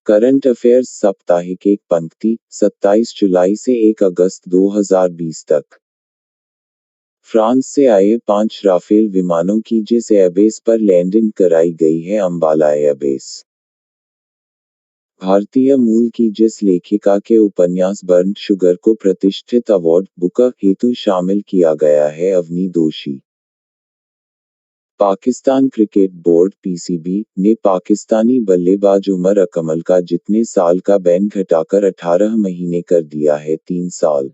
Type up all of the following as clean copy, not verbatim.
Current affairs साप्ताहिक एक पंक्ति 27 जुलाई से 1 अगस्त 2020 तक। फ्रांस से आए 5 राफेल विमानों की जिस एयरबेस पर लैंडिंग कराई गई है अंबाला एयरबेस। भारतीय मूल की जिस लेखिका के उपन्यास बर्न्ड शुगर को प्रतिष्ठित अवार्ड बुकर हेतु शामिल किया गया है अवनी दोषी। पाकिस्तान क्रिकेट बोर्ड पीसीबी ने पाकिस्तानी बल्लेबाज उमर अकमल का जितने साल का बैन घटाकर 18 महीने कर दिया है 3 साल।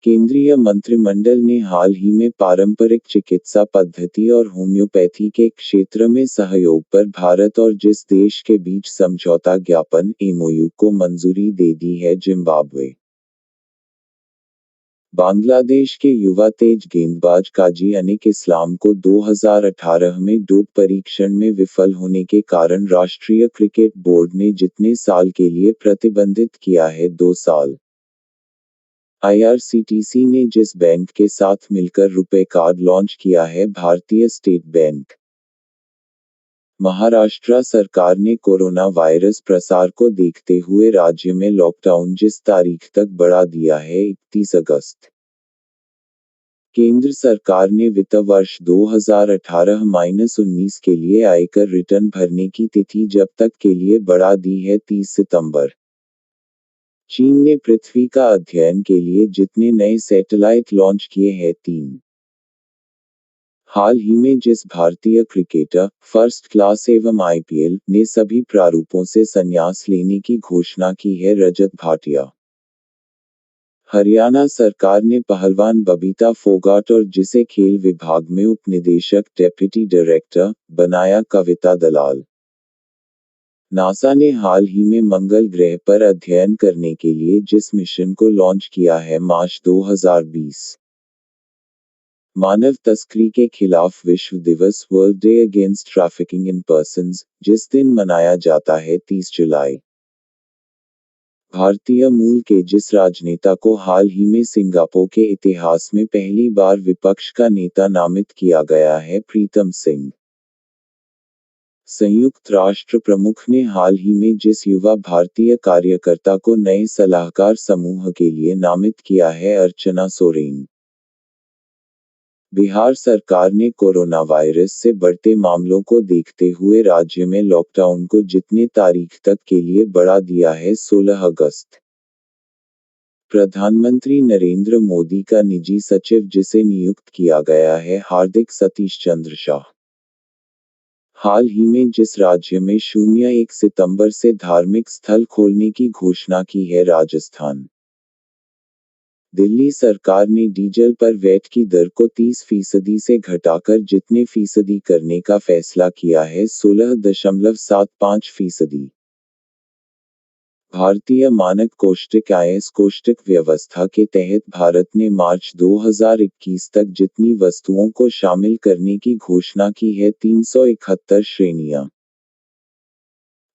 केंद्रीय मंत्रिमंडल ने हाल ही में पारंपरिक चिकित्सा पद्धति और होम्योपैथी के क्षेत्र में सहयोग पर भारत और जिस देश के बीच समझौता ज्ञापन एमओयू को मंजूरी दे दी है जिम्बाब्वे। बांग्लादेश के युवा तेज गेंदबाज काजी अनिक इस्लाम को 2018 में डोप परीक्षण में विफल होने के कारण राष्ट्रीय क्रिकेट बोर्ड ने जितने साल के लिए प्रतिबंधित किया है 2 साल। आईआरसीटीसी ने जिस बैंक के साथ मिलकर रुपे कार्ड लॉन्च किया है भारतीय स्टेट बैंक। महाराष्ट्र सरकार ने कोरोना वायरस प्रसार को देखते हुए राज्य में लॉकडाउन जिस तारीख तक बढ़ा दिया है 31 अगस्त। केंद्र सरकार ने वित्त वर्ष 2018-19 के लिए आयकर रिटर्न भरने की तिथि जब तक के लिए बढ़ा दी है 30 सितंबर। चीन ने पृथ्वी का अध्ययन के लिए जितने नए सैटेलाइट लॉन्च किए हैं 3। हाल ही में जिस भारतीय क्रिकेटर फर्स्ट क्लास एवं आईपीएल ने सभी प्रारूपों से संन्यास लेने की घोषणा की है रजत भाटिया। हरियाणा सरकार ने पहलवान बबीता फोगाट और जिसे खेल विभाग में उपनिदेशक डेप्यूटी डायरेक्टर बनाया कविता दलाल। नासा ने हाल ही में मंगल ग्रह पर अध्ययन करने के लिए जिस मिशन को लॉन्च किया है मार्च 2020। मानव तस्करी के खिलाफ विश्व दिवस world day against trafficking in persons जिस दिन मनाया जाता है 30 जुलाई। भारतीय मूल के जिस राजनेता को हाल ही में सिंगापुर के इतिहास में पहली बार विपक्ष का नेता नामित किया गया है प्रीतम सिंह। संयुक्त राष्ट्र प्रमुख ने हाल ही में जिस युवा भारतीय कार्यकर्ता को नए सलाहकार समूह के लिए नामित किया है अर्चना सोरेन। बिहार सरकार ने कोरोना वायरस से बढ़ते मामलों को देखते हुए राज्य में लॉकडाउन को जितने तारीख तक के लिए बढ़ा दिया है 16 अगस्त। प्रधानमंत्री नरेंद्र मोदी का निजी सचिव जिसे नियुक्त किया गया है हार्दिक सतीश चंद्र शाह। हाल ही में जिस राज्य में 01 सितंबर से धार्मिक स्थल खोलने की घोषणा की है राजस्थान। दिल्ली सरकार ने डीजल पर वैट की दर को 30% से घटाकर जितने फीसदी करने का फैसला किया है 16.75%। भारतीय मानक कोष्ठक आईएस कोष्ठक व्यवस्था के तहत भारत ने मार्च 2021 तक जितनी वस्तुओं को शामिल करने की घोषणा की है 371 श्रेणियां।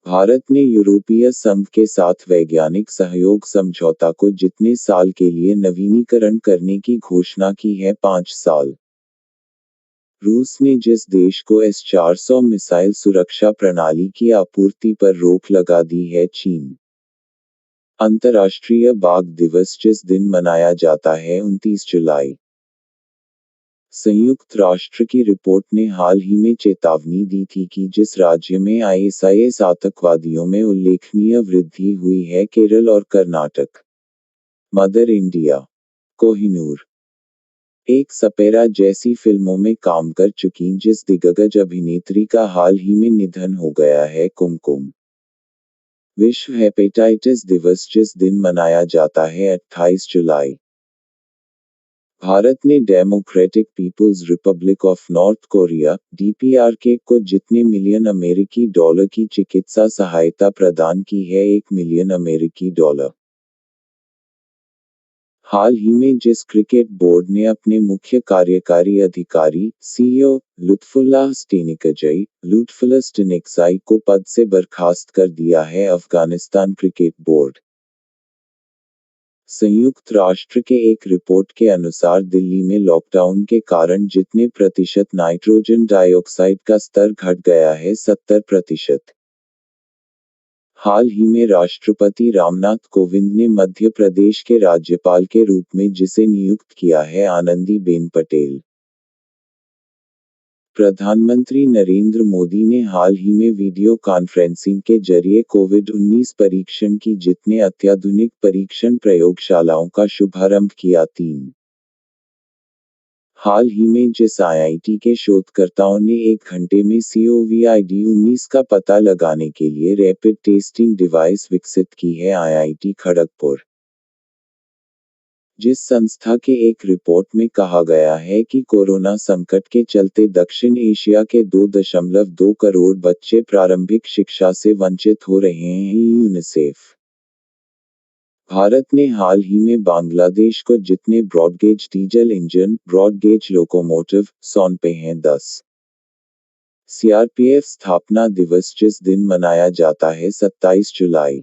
भारत ने यूरोपीय संघ के साथ वैज्ञानिक सहयोग समझौता को जितने साल के लिए नवीनीकरण करने की घोषणा की है 5 साल। रूस ने जिस देश को S-400 मिसाइल सुरक्षा प्रणाली की आपूर्ति पर रोक लगा दी है चीन। अंतर्राष्ट्रीय बाघ दिवस जिस दिन मनाया जाता है 29 जुलाई। संयुक्त राष्ट्र की रिपोर्ट ने हाल ही में चेतावनी दी थी कि जिस राज्य में आईएसआईएस आतंकवादियों में उल्लेखनीय वृद्धि हुई है केरल और कर्नाटक। मदर इंडिया कोहिनूर एक सपेरा जैसी फिल्मों में काम कर चुकी जिस दिग्गज अभिनेत्री का हाल ही में निधन हो गया है कुमकुम। विश्व हेपेटाइटिस दिवस जिस दिन मनाया जाता है 28 जुलाई। भारत ने Democratic People's Republic of North Korea DPRK को जितने मिलियन अमेरिकी डॉलर की चिकित्सा सहायता प्रदान की है 1 मिलियन अमेरिकी डॉलर। हाल ही में जिस क्रिकेट बोर्ड ने अपने मुख्य कार्यकारी अधिकारी CEO लुत्फुल्लाह स्टेनिकजाई को पद से बर्खास्त कर दिया है अफगानिस्तान क्रिकेट बोर्ड। संयुक्त राष्ट्र के एक रिपोर्ट के अनुसार दिल्ली में लॉकडाउन के कारण जितने प्रतिशत नाइट्रोजन डाइऑक्साइड का स्तर घट गया है 70%। हाल ही में राष्ट्रपति रामनाथ कोविंद ने मध्य प्रदेश के राज्यपाल के रूप में जिसे नियुक्त किया है आनंदीबेन पटेल। प्रधानमंत्री नरेंद्र मोदी ने हाल ही में वीडियो कॉन्फ्रेंसिंग के जरिए कोविड-19 परीक्षण की जितने अत्याधुनिक परीक्षण प्रयोगशालाओं का शुभारंभ किया। 3 हाल ही में जिस आईआईटी के शोधकर्ताओं ने 1 घंटे में कोविड-19 का पता लगाने के लिए रैपिड टेस्टिंग डिवाइस विकसित की है आईआईटी खड़गपुर। जिस संस्था के एक रिपोर्ट में कहा गया है कि कोरोना संकट के चलते दक्षिण एशिया के 2.2 करोड़ बच्चे प्रारंभिक शिक्षा से वंचित हो रहे हैं। यूनिसेफ। भारत ने हाल ही में बांग्लादेश को जितने broad gauge diesel engine broad gauge locomotive सौंपे हैं। 10 सीआरपीएफ स्थापना दिवस जिस दिन मनाया जाता है 27 जुलाई।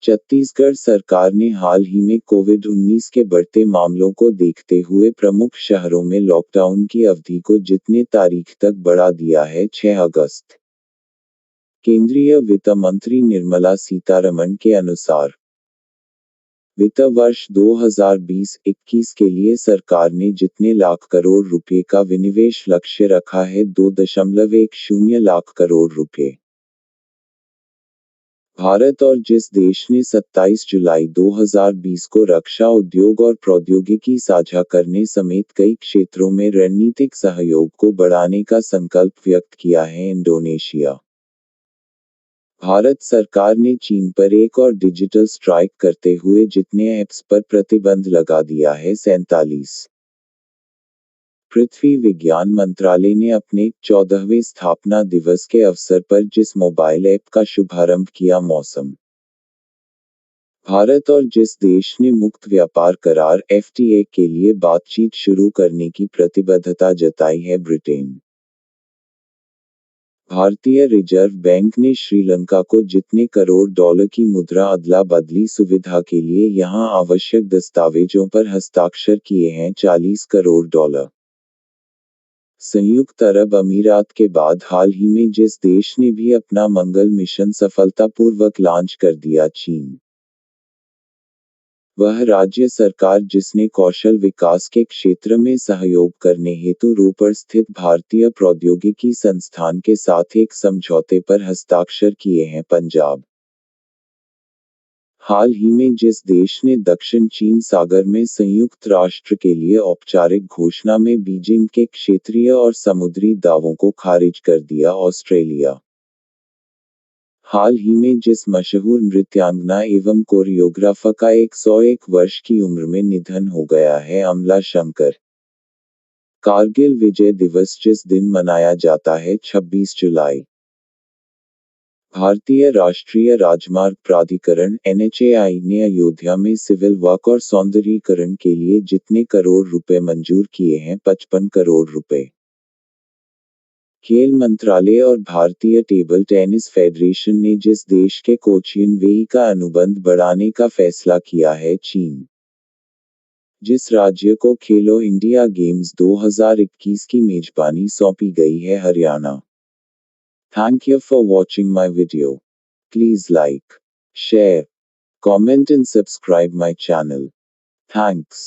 छत्तीसगढ़ सरकार ने हाल ही में कोविड-19 के बढ़ते मामलों को देखते हुए प्रमुख शहरों में लॉकडाउन की अवधि को जितने तारीख तक बढ़ा दिया है। 6 अगस्त। केंद्रीय वित्त मंत्री निर्मला सीतारमण के अनुसार वित्त वर्ष 2020-21 के लिए सरकार ने जितने लाख करोड़ रुपए का विनिवेश लक्ष्य रखा है 2.10 लाख करोड़ रुपए। भारत और जिस देश ने 27 जुलाई 2020 को रक्षा उद्योग और प्रौद्योगिकी साझा करने समेत कई क्षेत्रों में रणनीतिक सहयोग को बढ़ाने का संकल्प व्यक्त किया है। इंडोनेशिया। भारत सरकार ने चीन पर एक और डिजिटल स्ट्राइक करते हुए जितने ऐप्स पर प्रतिबंध लगा दिया है। 47 पृथ्वी विज्ञान मंत्रालय ने अपने 14वें स्थापना दिवस के अवसर पर जिस मोबाइल ऐप का शुभारंभ किया। मौसम। भारत और जिस देश ने मुक्त व्यापार करार एफटीए के लिए बातचीत शुरू करने की प्रतिबद्धता जताई है। ब्रिटेन। भारतीय रिजर्व बैंक ने श्रीलंका को जितने करोड़ डॉलर की मुद्रा अदला बदली सुविधा के लिए यहां आवश्यक दस्तावेजों पर हस्ताक्षर किए हैं। 40 करोड़ डॉलर। संयुक्त अरब अमीरात के बाद हाल ही में जिस देश ने भी अपना मंगल मिशन सफलतापूर्वक लॉन्च कर दिया। चीन। वह राज्य सरकार जिसने कौशल विकास के क्षेत्र में सहयोग करने हेतु रोपड़ स्थित भारतीय प्रौद्योगिकी संस्थान के साथ एक समझौते पर हस्ताक्षर किए हैं। पंजाब। हाल ही में जिस देश ने दक्षिण चीन सागर में संयुक्त राष्ट्र के लिए औपचारिक घोषणा में बीजिंग के क्षेत्रीय और समुद्री दावों को खारिज कर दिया। ऑस्ट्रेलिया। हाल ही में जिस मशहूर नृत्यांगना एवं कोरियोग्राफर का 101 वर्ष की उम्र में निधन हो गया है। अमला शंकर। कारगिल विजय दिवस जिस दिन मनाया जाता है 26 जुलाई। भारतीय राष्ट्रीय राजमार्ग प्राधिकरण एनएचएआई ने अयोध्या में सिविल वर्क और सौंदर्यीकरण के लिए जितने करोड़ रुपए मंजूर किए हैं 55 करोड़ रुपए। खेल मंत्रालय और भारतीय टेबल टेनिस फेडरेशन ने जिस देश के कोचिन वेई का अनुबंध बढ़ाने का फैसला किया है। चीन। जिस राज्य को खेलो इंडिया गेम्स 2021 की मेजबानी सौंपी गई है। Haryana. Thank you for watching my video. Please like, share, comment and subscribe my channel. Thanks.